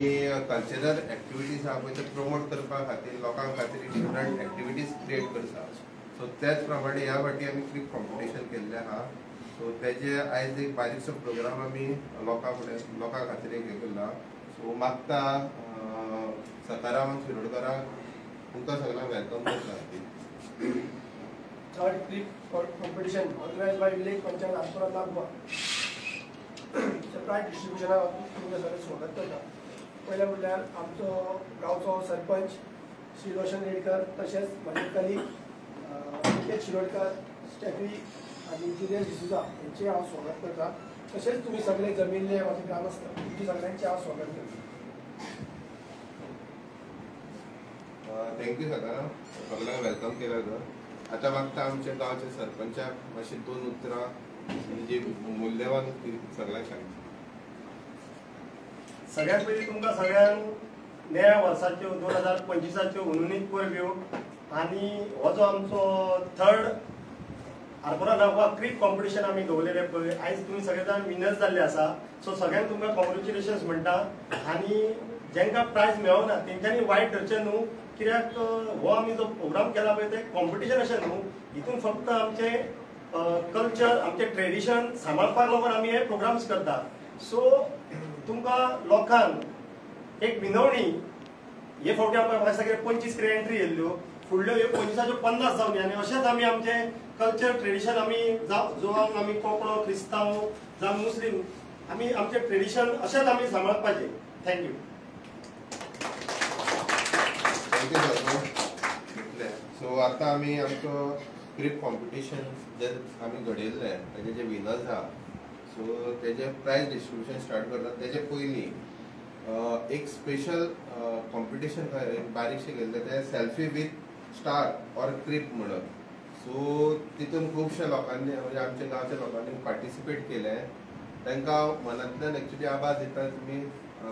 Cultural activities आहा पळय ते प्रमोट करपा खातीर लोकां खातीर डिफरंट एक्टिविटीज क्रिएट करता. सो त्याच प्रमाणे ह्या फावटी आमी क्लिप कॉम्पिटिशन केल्लें आहा. सो तेजे आयज एक बारीकसो प्रोग्राम आमी लोकां खातीर एक केला. सो मागता सकाराम शिरोडकराक तुमकां सगळ्यांक वेलकम करता. Third clip competition organise by village panchayat Aspura Nagwa prize डिस्ट्रिब्युशनाक तुमकां सगळें स्वागत करता. पयलें म्हणल्यार आमचो गांवचो सरपंच श्री रोशन रेडकर, तशेंच म्हाजे कलीग निकेत शिरोडकर, स्टेफी आनी जुलियस डिसुजा हेंचें हांव स्वागत करता. तशेंच तुमी सगळे जमिल्ले म्हाजे ग्रामस्थ तुमची सगळ्यांचें हांव स्वागत करता. थँक्यू सकाराम, सगळ्यांक वेलकम केलं तर. आता मागता आमच्या गांवच्या सरपंचाक मातशी 2 उतरां जी मूल्यवान सगळ्यांक सांगता. सगळ्यात पयलीं तुमकां सगळ्यांक नव्या वर्साच्यो 2025च्यो उनुनीत परब्यो. आनी हो जो आमचो थर्ड आरपोरा नागवा क्रिप कॉम्पिटिशन आमी दवरलेलें पळय, आयज तुमी सगळे जाण विनर्स जाल्ले आसा. सो सगळ्यांक तुमकां कॉंग्रेच्युलेशन्स म्हणटा. आनी जेंकां प्रायज मेळोना तेंच्यांनी वायट धरचें न्हू, कित्याक हो आमी जो प्रोग्राम केला पळय ते कॉम्पिटिशन अशें न्हू, हितून फक्त आमचें कल्चर आमचें ट्रेडिशन सांबाळपाक लागून आमी हे प्रोग्राम्स करता. सो तुमकां लोकांक एक विनवणी, हे फावटी म्हाका सगळे 25 एंट्री येयल्ल्यो, फुडल्यो ह्यो 25च्यो 50 जावनी. आनी अशेंच आमी आमचें कल्चर ट्रेडिशन आमी जो आमी कोंकणो, क्रिस्तांव जावं मुस्लीम आमी आमचें ट्रेडिशन अशेंच आमी सांबाळपाचें. थँक्यू. सो आता आमी आमचो क्रिप कॉम्पिटिशन जे आमी घडयल्लें तेजे जे विनर्स आहा, सो तेजे प्रायज डिस्ट्रिब्युशन स्टार्ट करता. तेजे पयलीं एक स्पेशल कॉम्पिटिशन बारीकशें केल्लें तें सेल्फी विथ स्टार ऑर क्रिप म्हणून. सो तितून खुबशे लोकांनी म्हणजे आमच्या गांवच्या लोकांनी पार्टिसिपेट केलें. तांकां मनांतल्यान एक्चुली आभार दिता, तुमी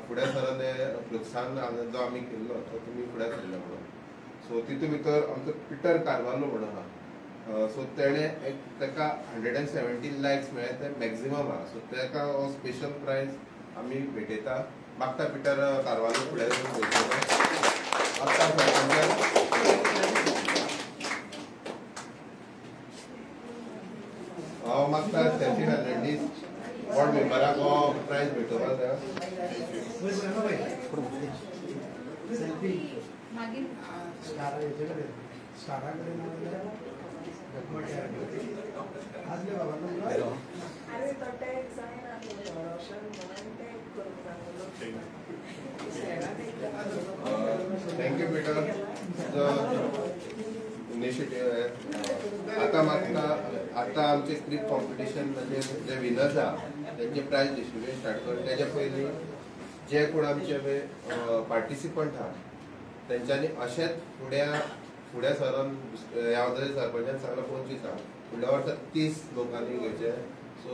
फुडें सरून प्रोत्साहन जो आमी केल्लो तो तुमी फुडें सरले म्हणून. सो तितून भितर आमचो पिटर कार्वालो म्हणून आहा. सो तेणें एक ताका 170 लायक्स मेळ्ळे, ते मॅक्झिमम आहा. सो ताका हो स्पेशल प्रायज आमी भेटयता. मागता पिटर कार्वालो फुडें हांव मागता स्टेफी फेर्नांडीस वॉर्ड मेंबराक हो प्रायज भेटोवपाक. थँक्यू पिटर, इनिशिएटिव्ह. आता आमचे क्रिप कॉम्पिटिशन म्हणजे जे विनर्स आहा त्यांचे प्रायज डिस्ट्रिब्युशन स्टार्ट कर. तेच्या पयलीं जे कोण आमचे पार्टिसिपंट आहा तेंच्यांनी अशेंच फुडें सरून ह्या वर्साचे सरपंचान सांगला 25 आहा, फुडल्या वर्सा 30 लोकांनी घेवचे. सो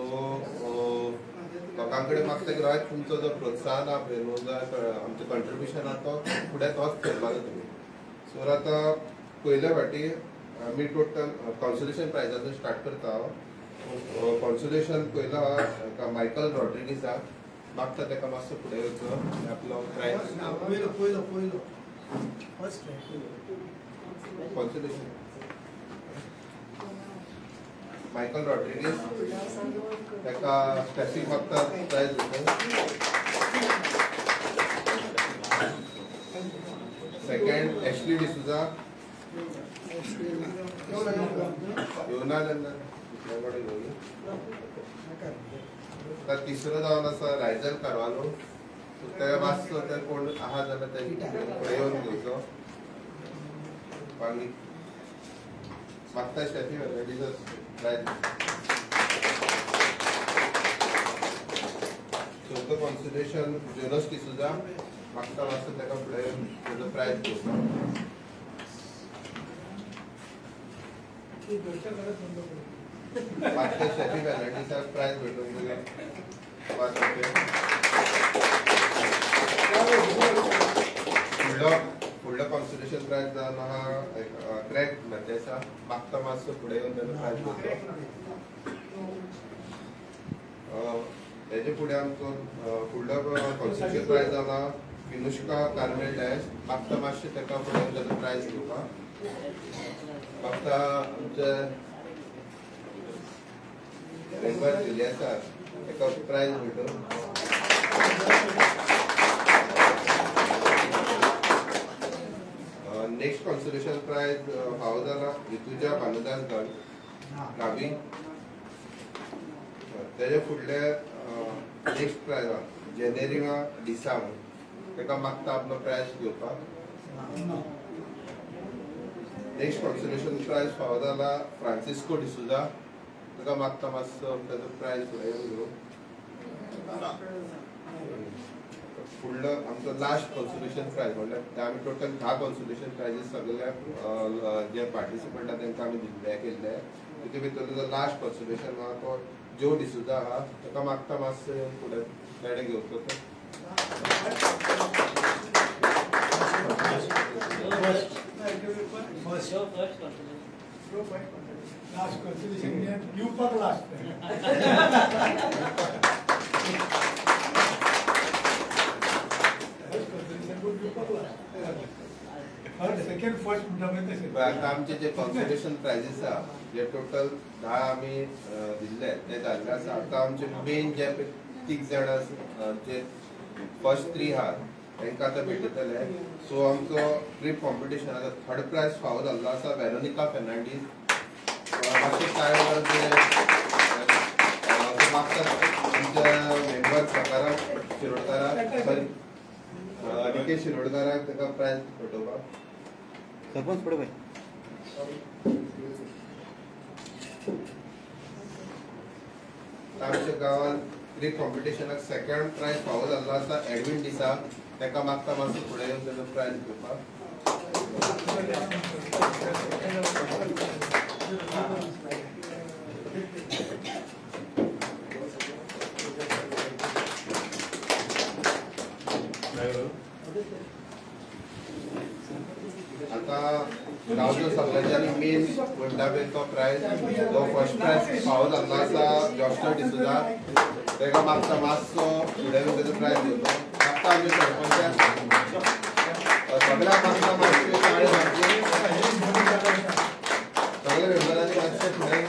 लोकां कडेन मागता की राव तुमचो जो प्रोत्साहन आहा पळय न्हू, जो आमचो कंट्रिब्युशन आहा तो फुडें तोच करपाचो तुमी. सो आतां पयल्या फावटी आमी टोटल कॉन्सोलेशन प्रायजाचो स्टार्ट करता. कॉन्सोलेशन पयलो आहा मायकल रॉड्रिगीस आहा. मागता ताका मातसो फुडें येवचो आनी आपलो प्रायज कॉन्सोलेशन. मायकल रॉड्रिगीस ताका स्टेफी मागता प्रायज दिता. सेकंड एशली डिसुजा, योना लंडन. तिसरो जावन आसा रायजल कार्वालो. ते मातसो ते कोण आहा जाल्यार ते फुडें येवन घेवचो. मागीर मागता स्टेफी फेर्नांडीस प्रायज. चवथो कॉन्सोलेशन जोनस डिसुजा. मागता मातसो ताका फुडें तेजो प्रायज घेवचो. मागता स्टेफी फेर्नांडीसाक प्रायज भेटून दिलें. फुडलो कॉन्सोलेशन प्रायज जावन आहा ग्रेग मॅथेसा. मागता मातसो फुडें येवन तेजो प्रायज घेवचो. तेजे फुडें आमचो फुडलो कॉन्सोलेशन प्रायज जावन आहा विनुष्का कार्मेल डायस मागता मातशें ताका फुडें ताजो प्रायज घेवपाक मागता आमचे मेंबर जुलियसाक ताका प्रायज मेळटलो नेक्स्ट कॉन्सोलेशन प्राइज फावो जाला ऋतुजा भानुदास गड गावी तेजे फुडले नेक्स्ट प्राइज जेनेरिमा डिसांग ताका मागता आपलो प्राइज घेवपाक नेक्स्ट कॉन्सोलेशन प्राइज फावो जाला फ्रांसिस्को डिसुजा ताका मागता मातसो ताजो प्राइज फुडें घेवं फुडलो आमचो लास्ट कॉन्सोलेशन प्राइज म्हणल्यार आमी टोटल 10 कॉन्सोलेशन प्राइजीस सगळ्या जे पार्टिसिपंट आहा तांकां आमी दिल्ले केल्ले तितून भितर जो लास्ट कॉन्सोलेशन आहा तो जो डिसुजा आहा ताका मागता मातसो फुडें गाडी घेवचो लास्ट कॉन्सोलेशन दिवपाक लास्ट सेकंड फर्स्ट म्हणटा आता आमचे जे कॉन्सोलेशन प्राइजीस आहा जे टोटल 10 आमी दिल्ले ते जाल्ले आसा आता आमचे मेन जे 3 जाण आसा जे फर्स्ट 3 आहा तांकां आतां भेटतले सो आमचो ट्रीप कॉम्पिटिशन आतां थर्ड प्राइज फावो जाल्लो आसा वेरोनिका फेर्नांडीस मातशें काय मागतात आमच्या मेंबर सकाराम शिरोडकाराक सॉरी निकेश शिरोडकाराक ताका प्राइज भेटोवपाक सरपंच पुढे भाई आमच्या गांवांत क्रिकेट कॉम्पिटिशनाक सेकंड प्राइज फावो जाल्लो आसा एडविन डिसाक ताका मागता मातसो फुडें येवन ताजो प्राइज घेवपाक आता गांवचो सगळ्यांनी मेन म्हणटा पळय तो प्राइज तो फर्स्ट प्राइज फावो जाल्लो आसा जॉस्टर डिसुजा ताका मागता मातसो फुडें येवन ताजो प्राइज घेवचो मागता आमचे सरपंचाक सगळ्यांक मागता मातशें ताळी मारची सगळ्या मेंबरांनी मातशें फुडें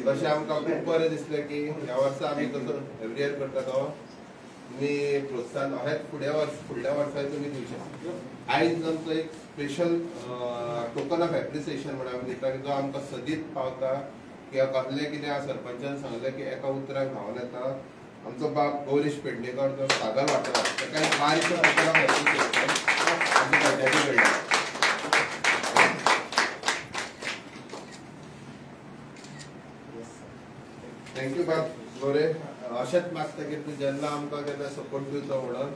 तशें आमकां खूब बरें दिसलें की ह्या वर्सा आमी कसो एवरी इयर करता तो तुमी प्रोत्साहन अशेंच फुडल्या वर्सांय तुमी दिवचे आयज आमचो एक स्पेशल टोकन ऑफ एप्रिसिएशन म्हणून आमी दिता की जो आमकां सदीत पावता किंवा कसलें कितें सरपंचान सांगलें की एका उतराक धांवन येता आमचो बाब गौरीश पेडणेकर जो सागर वाठारांत ताका एक बारीकसो टोकन ऑफ एप्रिसिएशन आमच्या बड्याची कडल्यान थँक्यू बाब गोरे अशेंच मागता की तूं जेन्ना आमकां केन्ना सपोर्ट दिवचो म्हणून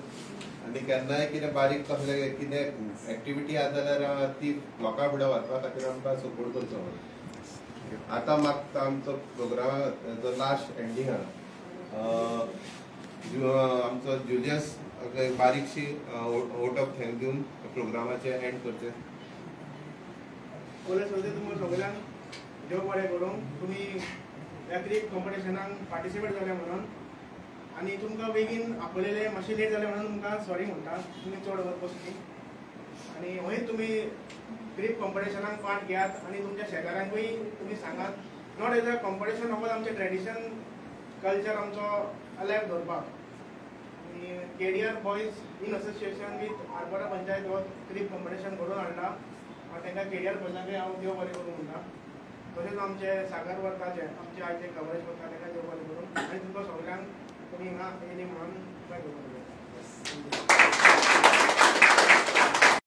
आनी केन्नाय कितें बारीक कसलें कितें एक्टिविटी आसा जाल्यार ती लोकां फुडें व्हरपा खातीर आमकां सपोर्ट करचो म्हणून आतां मागता आमचो प्रोग्राम जो लास्ट एंडींग आहा आमचो जुलियस बारीकशी वोट ऑफ थँक दिवन प्रोग्रामाचें एंड करचें पोलीस तुमकां सगळ्यांक देव बरें करूं तुमी ह्या क्रिकेट कॉम्पिटिशनाक पार्टिसिपेट जाले म्हणून आनी तुमकां बेगीन आपयलेले मातशें लेट जालें म्हणून तुमकां सॉरी म्हणटा तुमी चड वच बसली आनी हय तुमी क्रिकेट कॉम्पिटिशनाक पार्ट घेयात आनी तुमच्या शेजाऱ्यांकूय तुमी सांगात नॉट एज अ कॉम्पिटिशन फकत आमचें ट्रेडिशन कल्चर आमचो अलायव दवरपाक आनी KDR boys in association with Arpora panchayat हो क्रिकेट कॉम्पिटिशन घडोवन हाडला तांकां केडीआर बॉयजांकूय हांव देव बरें करूं म्हणटा तशेंच आमचे सागर वर्ताचे आमचे आयचे कवरेज करता ताका देव बरें करूं आनी तुमकां सगळ्यांक तुमी हिंगा येयली म्हणून